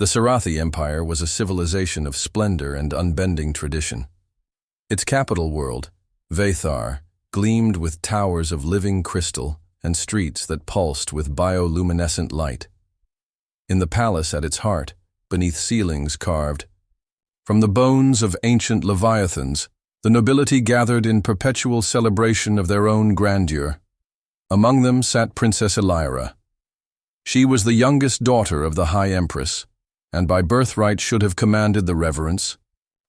The Sarathi Empire was a civilization of splendor and unbending tradition. Its capital world, Vathar, gleamed with towers of living crystal and streets that pulsed with bioluminescent light. In the palace at its heart, beneath ceilings carved from the bones of ancient leviathans, the nobility gathered in perpetual celebration of their own grandeur. Among them sat Princess Elira. She was the youngest daughter of the High Empress, and by birthright should have commanded the reverence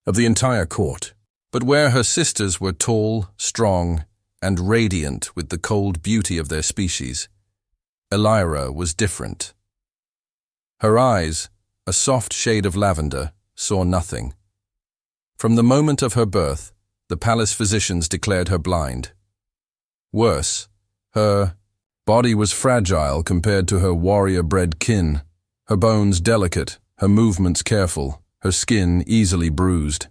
of the entire court. But where her sisters were tall, strong, and radiant with the cold beauty of their species, Elira was different. Her eyes, a soft shade of lavender, saw nothing. From the moment of her birth, the palace physicians declared her blind. Worse, her body was fragile compared to her warrior-bred kin, her bones delicate, her movements careful, her skin easily bruised.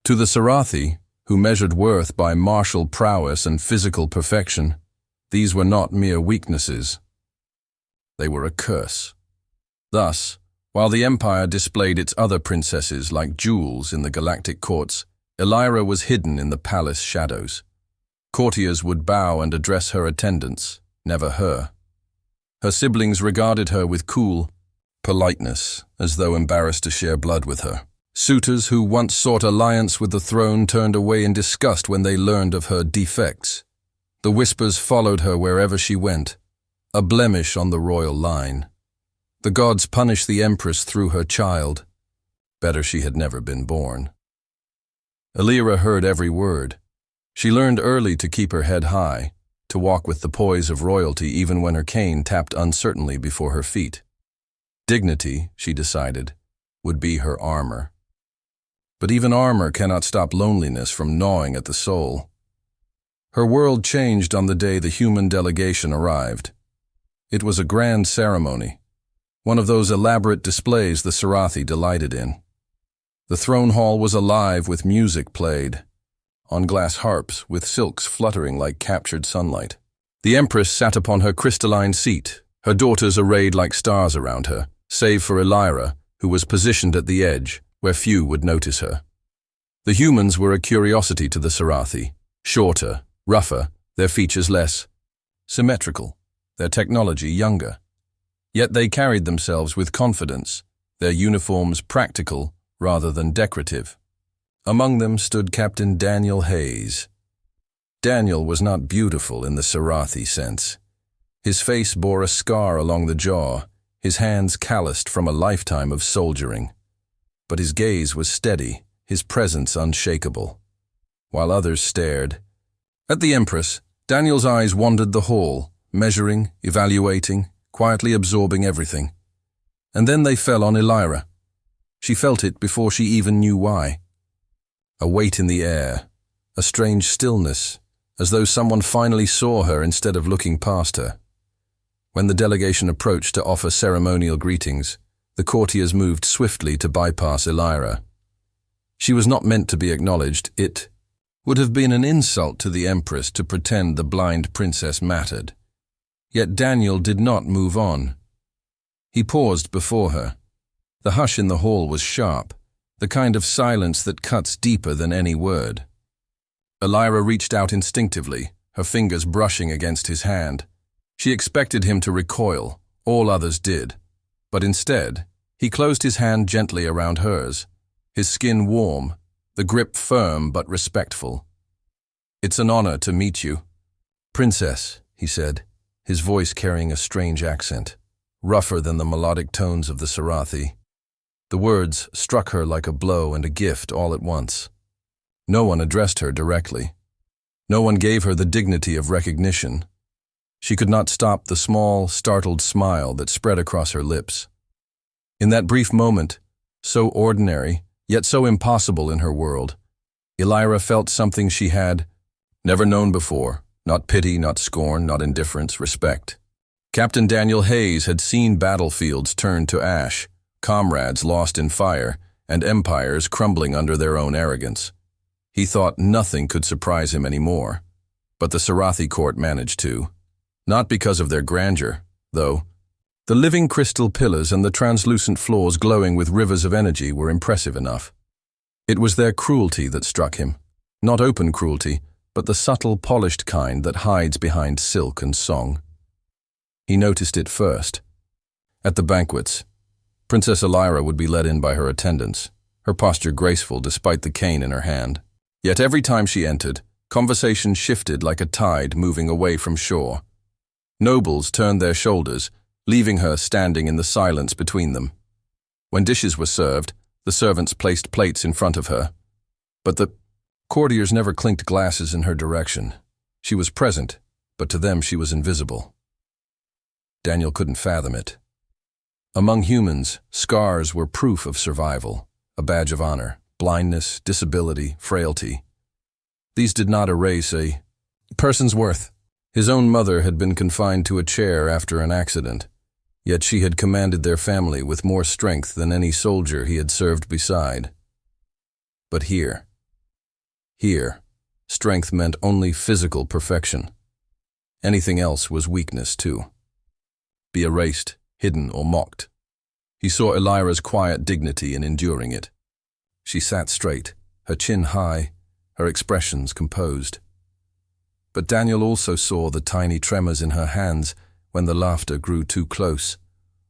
To the Sarathi, who measured worth by martial prowess and physical perfection, these were not mere weaknesses. They were a curse. Thus, while the empire displayed its other princesses like jewels in the galactic courts, Elira was hidden in the palace shadows. Courtiers would bow and address her attendants, never her. Her siblings regarded her with cool politeness, as though embarrassed to share blood with her. Suitors who once sought alliance with the throne turned away in disgust when they learned of her defects. The whispers followed her wherever she went, a blemish on the royal line. The gods punished the empress through her child. Better she had never been born. Elira heard every word. She learned early to keep her head high, to walk with the poise of royalty even when her cane tapped uncertainly before her feet. Dignity, she decided, would be her armor. But even armor cannot stop loneliness from gnawing at the soul. Her world changed on the day the human delegation arrived. It was a grand ceremony, one of those elaborate displays the Sarathi delighted in. The throne hall was alive with music played, on glass harps with silks fluttering like captured sunlight. The empress sat upon her crystalline seat, her daughters arrayed like stars around her, save for Elira, who was positioned at the edge, where few would notice her. The humans were a curiosity to the Sarathi, shorter, rougher, their features less symmetrical, their technology younger. Yet they carried themselves with confidence, their uniforms practical rather than decorative. Among them stood Captain Daniel Hayes. Daniel was not beautiful in the Sarathi sense. His face bore a scar along the jaw, his hands calloused from a lifetime of soldiering. But his gaze was steady, his presence unshakable. While others stared at the Empress, Daniel's eyes wandered the hall, measuring, evaluating, quietly absorbing everything. And then they fell on Elira. She felt it before she even knew why. A weight in the air, a strange stillness, as though someone finally saw her instead of looking past her. When the delegation approached to offer ceremonial greetings, the courtiers moved swiftly to bypass Elira. She was not meant to be acknowledged. It would have been an insult to the Empress to pretend the blind princess mattered. Yet Daniel did not move on. He paused before her. The hush in the hall was sharp, the kind of silence that cuts deeper than any word. Elira reached out instinctively, her fingers brushing against his hand. She expected him to recoil, all others did. But instead, he closed his hand gently around hers, his skin warm, the grip firm but respectful. "It's an honor to meet you, Princess," he said, his voice carrying a strange accent, rougher than the melodic tones of the Sarathi. The words struck her like a blow and a gift all at once. No one addressed her directly. No one gave her the dignity of recognition. She could not stop the small, startled smile that spread across her lips. In that brief moment, so ordinary, yet so impossible in her world, Elira felt something she had never known before. Not pity, not scorn, not indifference, respect. Captain Daniel Hayes had seen battlefields turned to ash, comrades lost in fire, and empires crumbling under their own arrogance. He thought nothing could surprise him anymore, but the Sarathi court managed to. Not because of their grandeur, though. The living crystal pillars and the translucent floors glowing with rivers of energy were impressive enough. It was their cruelty that struck him. Not open cruelty, but the subtle, polished kind that hides behind silk and song. He noticed it first. At the banquets, Princess Elira would be led in by her attendants, her posture graceful despite the cane in her hand. Yet every time she entered, conversation shifted like a tide moving away from shore. Nobles turned their shoulders, leaving her standing in the silence between them. When dishes were served, the servants placed plates in front of her. But the courtiers never clinked glasses in her direction. She was present, but to them she was invisible. Daniel couldn't fathom it. Among humans, scars were proof of survival, a badge of honor, blindness, disability, frailty. These did not erase a person's worth. His own mother had been confined to a chair after an accident, yet she had commanded their family with more strength than any soldier he had served beside. But here, strength meant only physical perfection. Anything else was weakness too. Be erased, hidden, or mocked. He saw Elira's quiet dignity in enduring it. She sat straight, her chin high, her expressions composed. But Daniel also saw the tiny tremors in her hands when the laughter grew too close,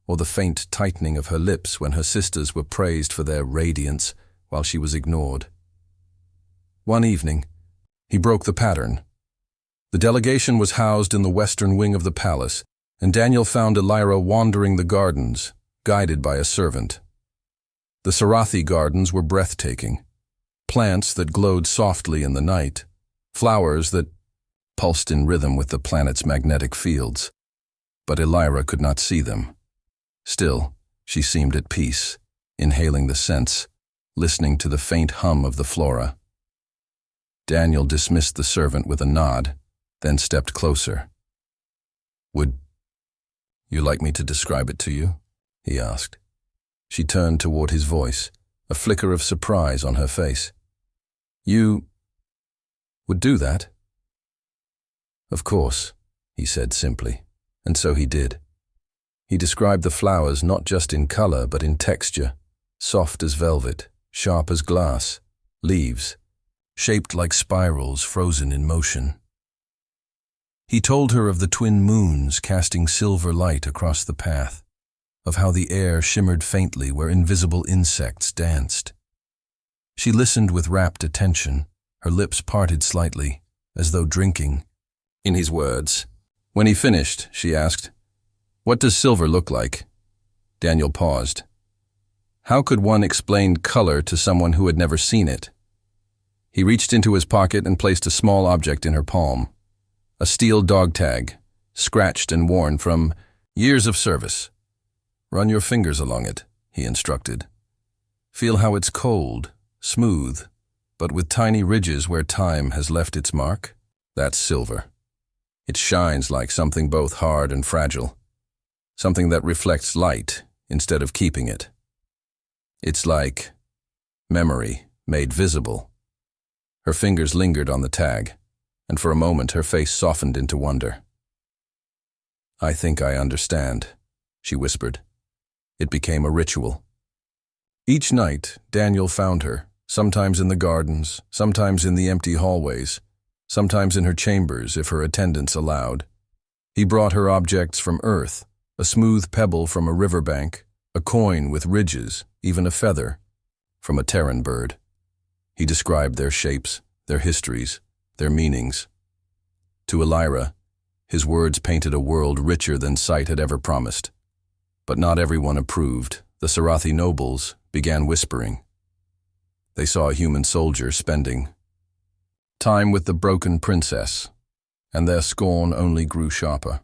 or the faint tightening of her lips when her sisters were praised for their radiance while she was ignored. One evening, he broke the pattern. The delegation was housed in the western wing of the palace, and Daniel found Elira wandering the gardens, guided by a servant. The Sarathi gardens were breathtaking. Plants that glowed softly in the night, flowers that pulsed in rhythm with the planet's magnetic fields. But Elira could not see them. Still, she seemed at peace, inhaling the scents, listening to the faint hum of the flora. Daniel dismissed the servant with a nod, then stepped closer. "Would you like me to describe it to you?" he asked. She turned toward his voice, a flicker of surprise on her face. "You would do that?" "Of course," he said simply, and so he did. He described the flowers not just in color but in texture, soft as velvet, sharp as glass, leaves, shaped like spirals frozen in motion. He told her of the twin moons casting silver light across the path, of how the air shimmered faintly where invisible insects danced. She listened with rapt attention, her lips parted slightly, as though drinking in his words. When he finished, she asked, "What does silver look like?" Daniel paused. How could one explain color to someone who had never seen it? He reached into his pocket and placed a small object in her palm. A steel dog tag, scratched and worn from years of service. "Run your fingers along it," he instructed. "Feel how it's cold, smooth, but with tiny ridges where time has left its mark. That's silver. It shines like something both hard and fragile, something that reflects light instead of keeping it. It's like memory made visible." Her fingers lingered on the tag, and for a moment her face softened into wonder. "I think I understand," she whispered. It became a ritual. Each night, Daniel found her, sometimes in the gardens, sometimes in the empty hallways, sometimes in her chambers if her attendants allowed. He brought her objects from Earth, a smooth pebble from a riverbank, a coin with ridges, even a feather, from a Terran bird. He described their shapes, their histories, their meanings. To Elira, his words painted a world richer than sight had ever promised. But not everyone approved. The Sarathi nobles began whispering. They saw a human soldier spending time with the broken princess, and their scorn only grew sharper.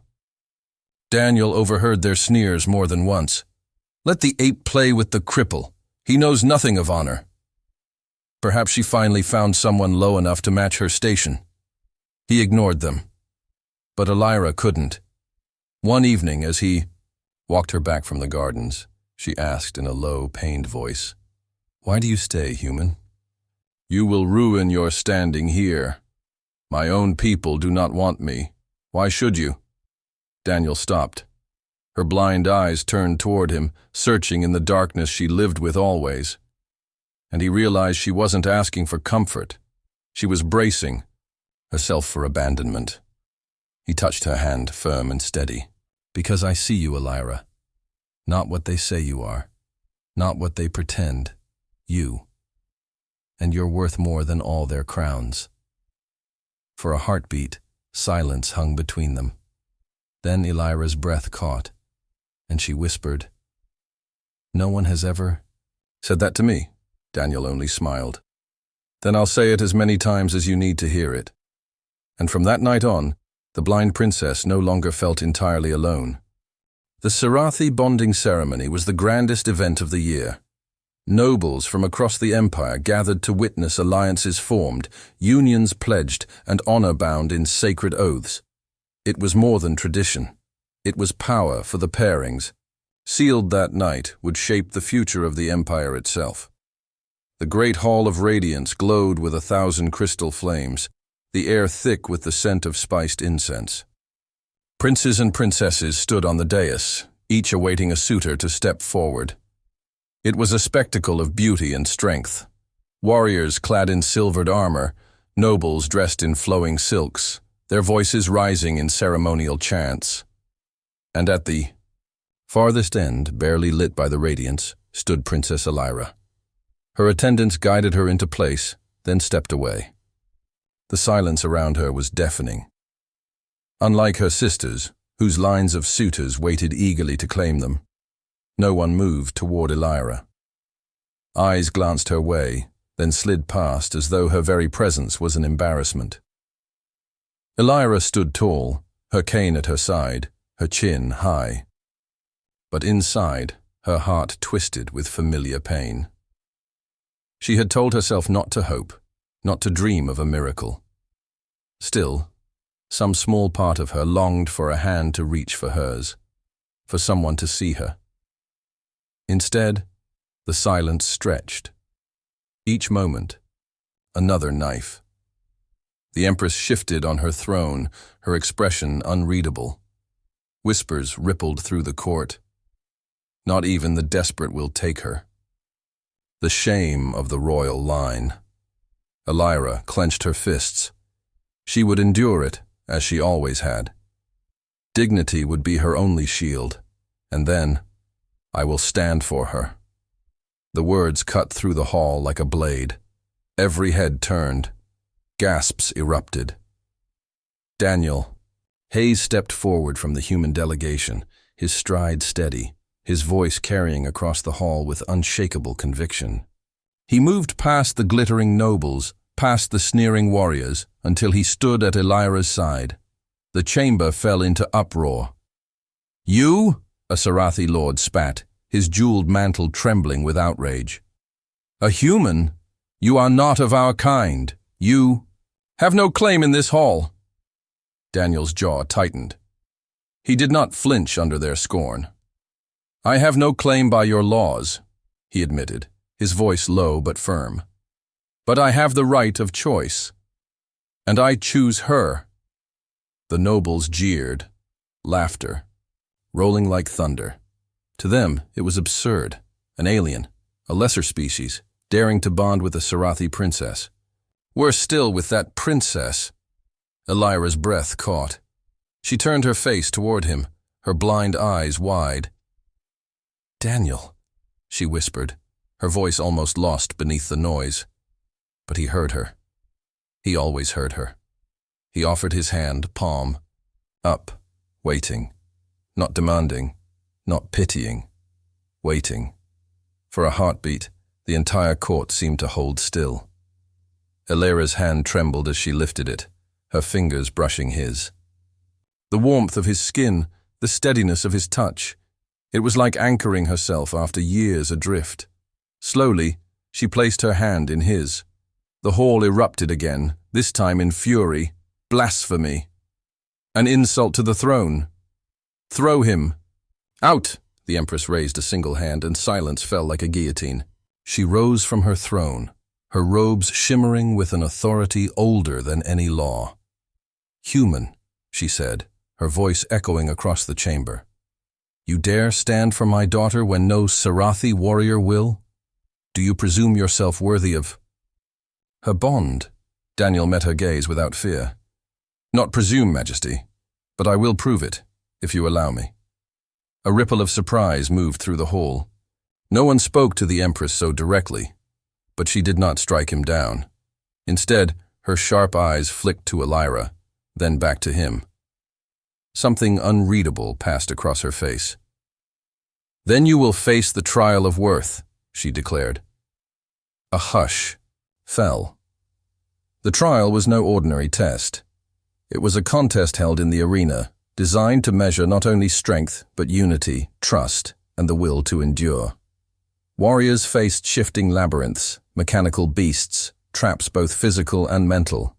Daniel overheard their sneers more than once. "Let the ape play with the cripple. He knows nothing of honor." Perhaps she finally found someone low enough to match her station. He ignored them. But Elira couldn't. One evening, as he walked her back from the gardens, she asked in a low, pained voice, "Why do you stay, human?" "You will ruin your standing here. My own people do not want me. Why should you?" Daniel stopped. Her blind eyes turned toward him, searching in the darkness she lived with always. And he realized she wasn't asking for comfort. She was bracing herself for abandonment. He touched her hand, firm and steady. "Because I see you, Elira. Not what they say you are. Not what they pretend. You. And you're worth more than all their crowns." For a heartbeat, silence hung between them. Then Elira's breath caught, and she whispered, "No one has ever said that to me." Daniel only smiled. "Then I'll say it as many times as you need to hear it." And from that night on, the blind princess no longer felt entirely alone. The Sarathi bonding ceremony was the grandest event of the year. Nobles from across the empire gathered to witness alliances formed, unions pledged, and honor bound in sacred oaths. It was more than tradition. It was power for the pairings. Sealed that night would shape the future of the empire itself. The great hall of radiance glowed with 1,000 crystal flames, the air thick with the scent of spiced incense. Princes and princesses stood on the dais, each awaiting a suitor to step forward. It was a spectacle of beauty and strength. Warriors clad in silvered armor, nobles dressed in flowing silks, their voices rising in ceremonial chants. And at the farthest end, barely lit by the radiance, stood Princess Elira. Her attendants guided her into place, then stepped away. The silence around her was deafening. Unlike her sisters, whose lines of suitors waited eagerly to claim them, no one moved toward Elira. Eyes glanced her way, then slid past as though her very presence was an embarrassment. Elira stood tall, her cane at her side, her chin high. But inside, her heart twisted with familiar pain. She had told herself not to hope, not to dream of a miracle. Still, some small part of her longed for a hand to reach for hers, for someone to see her. Instead, the silence stretched. Each moment, another knife. The Empress shifted on her throne, her expression unreadable. Whispers rippled through the court. Not even the desperate will take her. The shame of the royal line. Elira clenched her fists. She would endure it, as she always had. Dignity would be her only shield, and then, "I will stand for her." The words cut through the hall like a blade. Every head turned. Gasps erupted. Daniel. Hayes stepped forward from the human delegation, his stride steady, his voice carrying across the hall with unshakable conviction. He moved past the glittering nobles, past the sneering warriors, until he stood at Elira's side. The chamber fell into uproar. "You?" a Sarathi lord spat, his jeweled mantle trembling with outrage. "A human? You are not of our kind. You have no claim in this hall." Daniel's jaw tightened. He did not flinch under their scorn. "I have no claim by your laws," he admitted, his voice low but firm. "But I have the right of choice. And I choose her." The nobles jeered, laughter, rolling like thunder. To them, it was absurd. An alien, a lesser species, daring to bond with a Sarathi princess. Worse still, with that princess. Elira's breath caught. She turned her face toward him, her blind eyes wide. "Daniel," she whispered, her voice almost lost beneath the noise. But he heard her. He always heard her. He offered his hand, palm, up, waiting, not demanding, not pitying, waiting. For a heartbeat, the entire court seemed to hold still. Elira's hand trembled as she lifted it, her fingers brushing his. The warmth of his skin, the steadiness of his touch. It was like anchoring herself after years adrift. Slowly, she placed her hand in his. The hall erupted again, this time in fury, blasphemy. An insult to the throne. "Throw him." "Out!" The Empress raised a single hand, and silence fell like a guillotine. She rose from her throne, her robes shimmering with an authority older than any law. "Human," she said, her voice echoing across the chamber. You dare stand for my daughter when no Sarathi warrior will? Do you presume yourself worthy of her bond? Daniel met her gaze without fear. Not presume, Majesty, but I will prove it, if you allow me. A ripple of surprise moved through the hall. No one spoke to the Empress so directly, but she did not strike him down. Instead, her sharp eyes flicked to Elira, then back to him. Something unreadable passed across her face. Then you will face the trial of worth, she declared. A hush fell. The trial was no ordinary test. It was a contest held in the arena, designed to measure not only strength, but unity, trust, and the will to endure. Warriors faced shifting labyrinths, mechanical beasts, traps both physical and mental.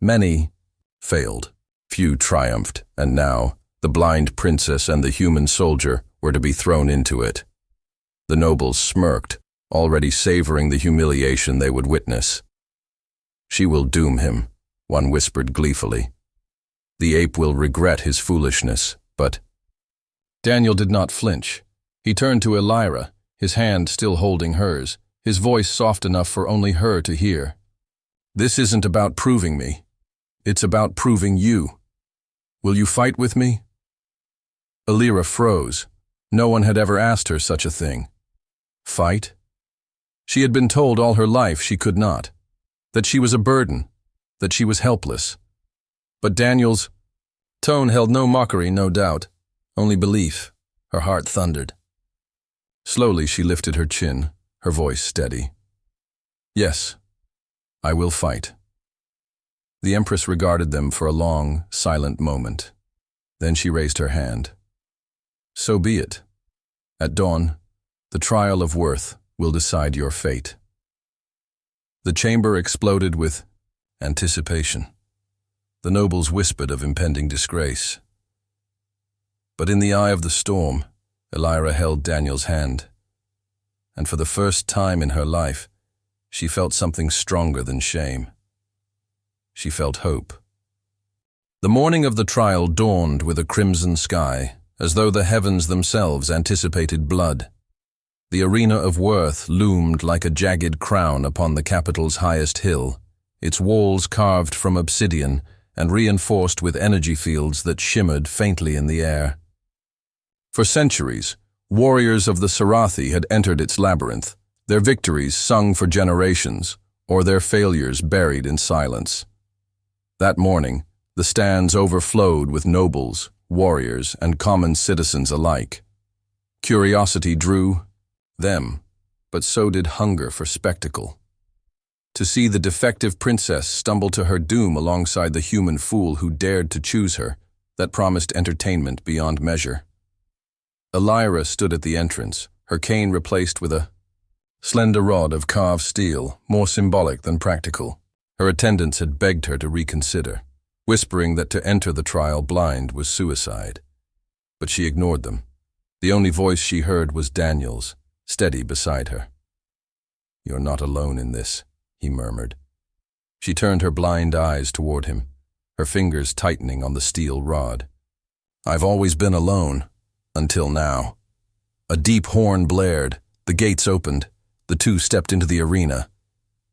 Many failed. Few triumphed, and now, the blind princess and the human soldier were to be thrown into it. The nobles smirked, already savoring the humiliation they would witness. She will doom him, one whispered gleefully. The ape will regret his foolishness, but… Daniel did not flinch. He turned to Elira, his hand still holding hers, his voice soft enough for only her to hear. This isn't about proving me. It's about proving you. Will you fight with me? Elira froze. No one had ever asked her such a thing. Fight? She had been told all her life she could not. That she was a burden. That she was helpless. But Daniel's tone held no mockery, no doubt. Only belief. Her heart thundered. Slowly she lifted her chin, her voice steady. Yes, I will fight. The Empress regarded them for a long, silent moment. Then she raised her hand. So be it. At dawn, the trial of worth will decide your fate. The chamber exploded with anticipation. The nobles whispered of impending disgrace. But in the eye of the storm, Elira held Daniel's hand. And for the first time in her life, she felt something stronger than shame. She felt hope. The morning of the trial dawned with a crimson sky, as though the heavens themselves anticipated blood. The arena of worth loomed like a jagged crown upon the capital's highest hill, its walls carved from obsidian and reinforced with energy fields that shimmered faintly in the air. For centuries, warriors of the Sarathi had entered its labyrinth, their victories sung for generations, or their failures buried in silence. That morning, the stands overflowed with nobles, warriors, and common citizens alike. Curiosity drew them, but so did hunger for spectacle. To see the defective princess stumble to her doom alongside the human fool who dared to choose her, that promised entertainment beyond measure. Elira stood at the entrance, her cane replaced with a slender rod of carved steel, more symbolic than practical. Her attendants had begged her to reconsider, whispering that to enter the trial blind was suicide. But she ignored them. The only voice she heard was Daniel's, steady beside her. "You're not alone in this," he murmured. She turned her blind eyes toward him, her fingers tightening on the steel rod. "I've always been alone, until now." A deep horn blared, the gates opened, the two stepped into the arena.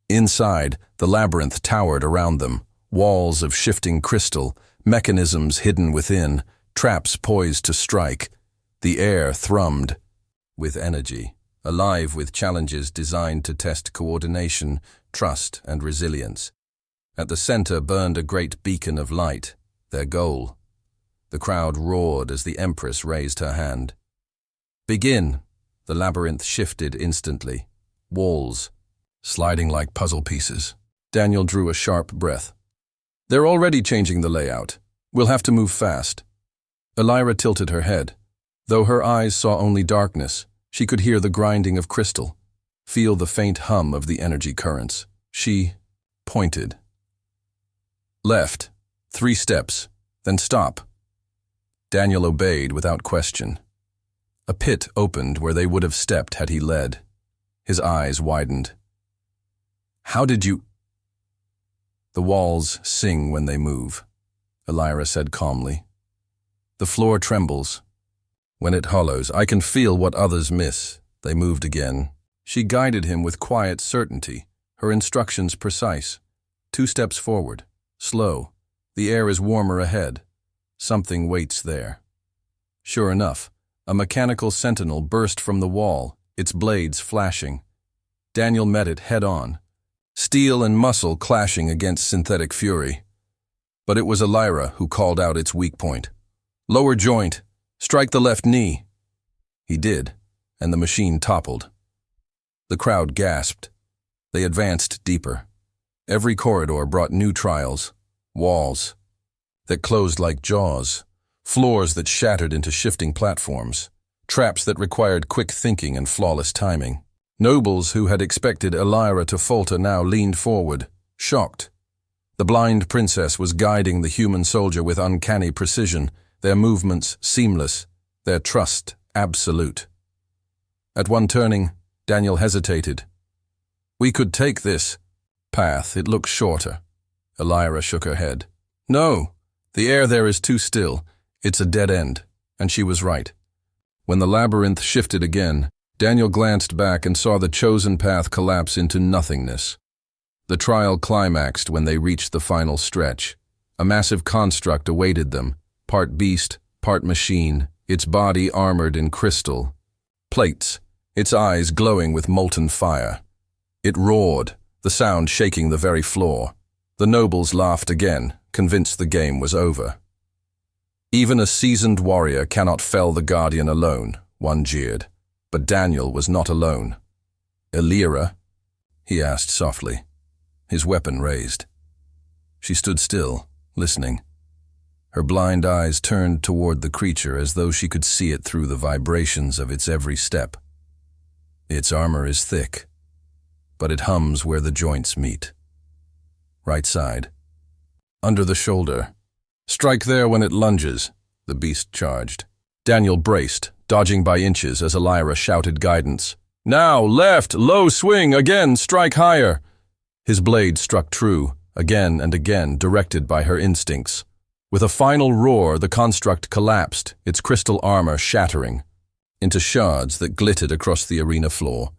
Inside, the labyrinth towered around them, walls of shifting crystal, mechanisms hidden within, traps poised to strike. The air thrummed with energy, alive with challenges designed to test coordination, trust, and resilience. At the center burned a great beacon of light, their goal. The crowd roared as the Empress raised her hand. "Begin!" The labyrinth shifted instantly. Walls, sliding like puzzle pieces. Daniel drew a sharp breath. "They're already changing the layout. We'll have to move fast." Elira tilted her head. Though her eyes saw only darkness, she could hear the grinding of crystal, feel the faint hum of the energy currents. She pointed. "Left. 3 steps. Then stop." Daniel obeyed without question. A pit opened where they would have stepped had he led. His eyes widened. "How did you—" "The walls sing when they move," Elira said calmly. "The floor trembles. When it hollows, I can feel what others miss. They moved again. She guided him with quiet certainty, her instructions precise. 2 steps forward. Slow. The air is warmer ahead. Something waits there. Sure enough, a mechanical sentinel burst from the wall, its blades flashing. Daniel met it head-on, steel and muscle clashing against synthetic fury. But it was Elira who called out its weak point. "Lower joint. Strike the left knee." He did, and the machine toppled. The crowd gasped. They advanced deeper. Every corridor brought new trials, walls that closed like jaws, floors that shattered into shifting platforms, traps that required quick thinking and flawless timing. Nobles who had expected Elira to falter now leaned forward, shocked. The blind princess was guiding the human soldier with uncanny precision, their movements seamless, their trust absolute. At one turning, Daniel hesitated. "We could take this path, it looks shorter." Elira shook her head. "No, the air there is too still. It's a dead end." And she was right. When the labyrinth shifted again, Daniel glanced back and saw the chosen path collapse into nothingness. The trial climaxed when they reached the final stretch. A massive construct awaited them, part beast, part machine, its body armored in crystal plates, its eyes glowing with molten fire. It roared, the sound shaking the very floor. The nobles laughed again, convinced the game was over. "Even a seasoned warrior cannot fell the guardian alone," one jeered. But Daniel was not alone. "Elira?" he asked softly, his weapon raised. She stood still, listening. Her blind eyes turned toward the creature as though she could see it through the vibrations of its every step. "Its armor is thick, but it hums where the joints meet. Right side. Under the shoulder. Strike there when it lunges," the beast charged. Daniel braced, dodging by inches as Elira shouted guidance. "Now, left, low swing, again, strike higher." His blade struck true, again and again, directed by her instincts. With a final roar, the construct collapsed, its crystal armor shattering into shards that glittered across the arena floor.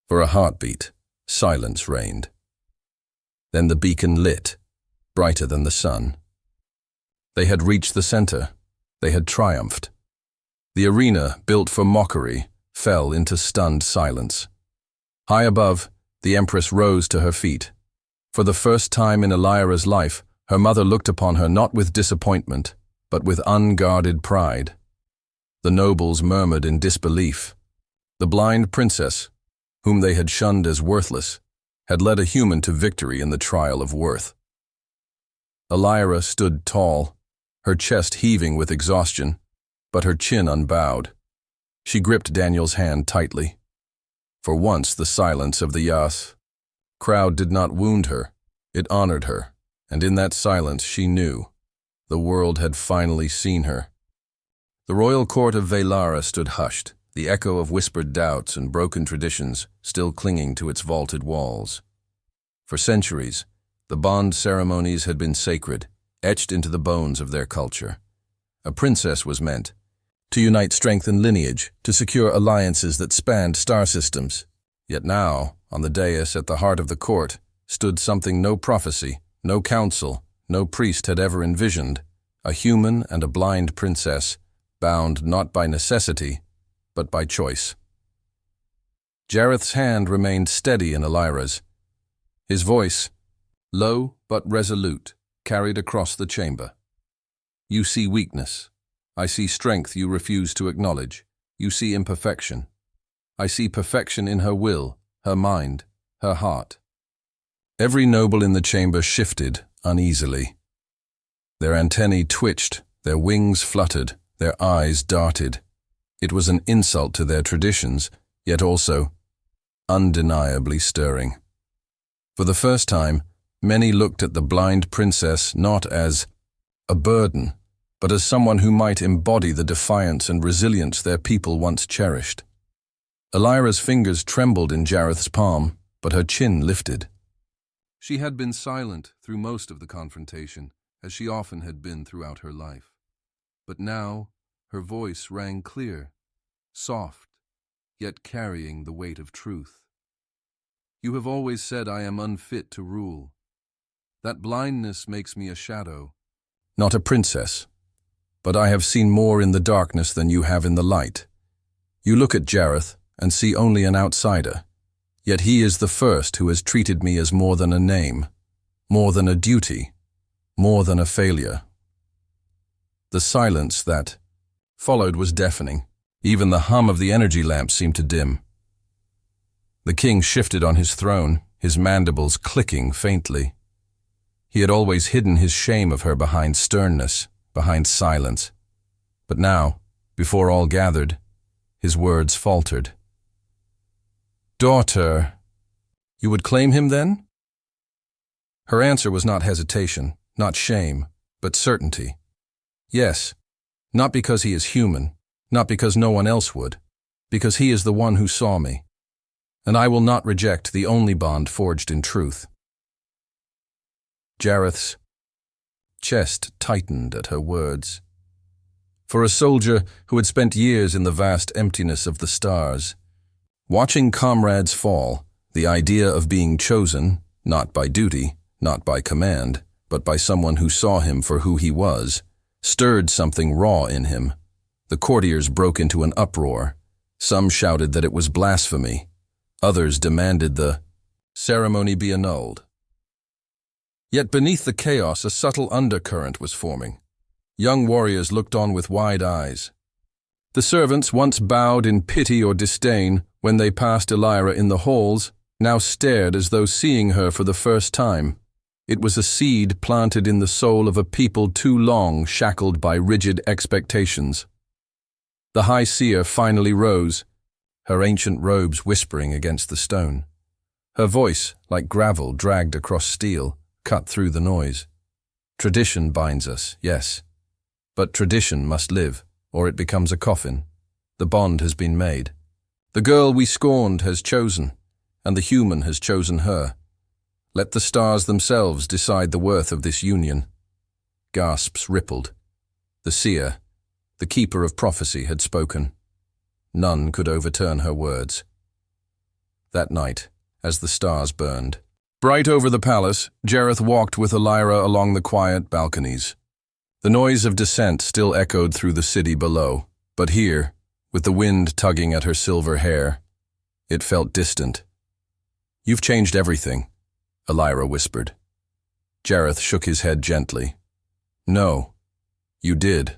For a heartbeat, silence reigned. Then the beacon lit, brighter than the sun. They had reached the center. They had triumphed. The arena, built for mockery, fell into stunned silence. High above, the Empress rose to her feet. For the first time in Elira's life, her mother looked upon her not with disappointment, but with unguarded pride. The nobles murmured in disbelief. The blind princess, whom they had shunned as worthless, had led a human to victory in the trial of worth. Elira stood tall, her chest heaving with exhaustion, but her chin unbowed. She gripped Daniel's hand tightly. For once, the silence of the crowd did not wound her, it honored her, and in that silence she knew the world had finally seen her. The royal court of Velara stood hushed, the echo of whispered doubts and broken traditions still clinging to its vaulted walls. For centuries, the bond ceremonies had been sacred, etched into the bones of their culture. A princess was meant to unite strength and lineage, to secure alliances that spanned star systems. Yet now, on the dais at the heart of the court, stood something no prophecy, no council, no priest had ever envisioned, a human and a blind princess, bound not by necessity, but by choice. Jareth's hand remained steady in Elira's. His voice, low but resolute, carried across the chamber. "You see weakness. I see strength you refuse to acknowledge. You see imperfection. I see perfection in her will, her mind, her heart." Every noble in the chamber shifted uneasily. Their antennae twitched, their wings fluttered, their eyes darted. It was an insult to their traditions, yet also undeniably stirring. For the first time, many looked at the blind princess not as a burden, but as someone who might embody the defiance and resilience their people once cherished. Elira's fingers trembled in Jareth's palm, but her chin lifted. She had been silent through most of the confrontation, as she often had been throughout her life. But now, Her voice rang clear, soft, yet carrying the weight of truth. You have always said I am unfit to rule. That blindness makes me a shadow, not a princess. But I have seen more in the darkness than you have in the light. You look at Jareth and see only an outsider, yet he is the first who has treated me as more than a name, more than a duty, more than a failure. The silence that followed was deafening. Even the hum of the energy lamp seemed to dim. The king shifted on his throne, his mandibles clicking faintly. He had always hidden his shame of her behind sternness, behind silence. But now, before all gathered, his words faltered. "Daughter, you would claim him then?" Her answer was not hesitation, not shame, but certainty. Yes, not because he is human, not because no one else would, because he is the one who saw me. And I will not reject the only bond forged in truth. Jareth's chest tightened at her words. For a soldier who had spent years in the vast emptiness of the stars, watching comrades fall, the idea of being chosen, not by duty, not by command, but by someone who saw him for who he was, stirred something raw in him. The courtiers broke into an uproar. Some shouted that it was blasphemy. Others demanded the ceremony be annulled. Yet beneath the chaos, a subtle undercurrent was forming. Young warriors looked on with wide eyes. The servants, once bowed in pity or disdain when they passed Elira in the halls, now stared as though seeing her for the first time. It was a seed planted in the soul of a people too long shackled by rigid expectations. The high seer finally rose, her ancient robes whispering against the stone. Her voice, like gravel dragged across steel, cut through the noise. Tradition binds us, yes. But tradition must live, or it becomes a coffin. The bond has been made. The girl we scorned has chosen, and the human has chosen her. Let the stars themselves decide the worth of this union. Gasps rippled. The seer, the keeper of prophecy, had spoken. None could overturn her words. That night, as the stars burned, bright over the palace, Jareth walked with Elira along the quiet balconies. The noise of descent still echoed through the city below, but here, with the wind tugging at her silver hair, it felt distant. "You've changed everything," Elira whispered. Jareth shook his head gently. "No, you did.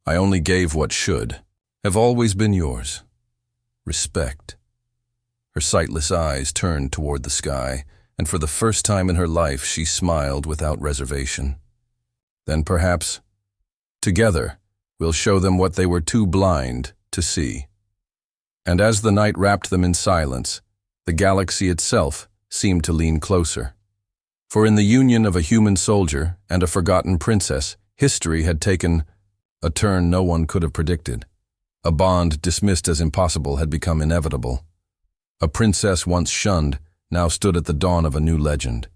I only gave what should. Have always been yours. Respect." Her sightless eyes turned toward the sky, and for the first time in her life she smiled without reservation. "Then perhaps, together, we'll show them what they were too blind to see." And as the night wrapped them in silence, the galaxy itself seemed to lean closer. For in the union of a human soldier and a forgotten princess, history had taken a turn no one could have predicted. A bond dismissed as impossible had become inevitable. A princess once shunned now stood at the dawn of a new legend.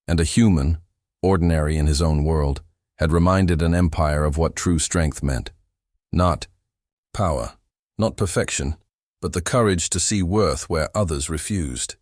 And a human, ordinary in his own world, had reminded an empire of what true strength meant. Not power, not perfection, but the courage to see worth where others refused.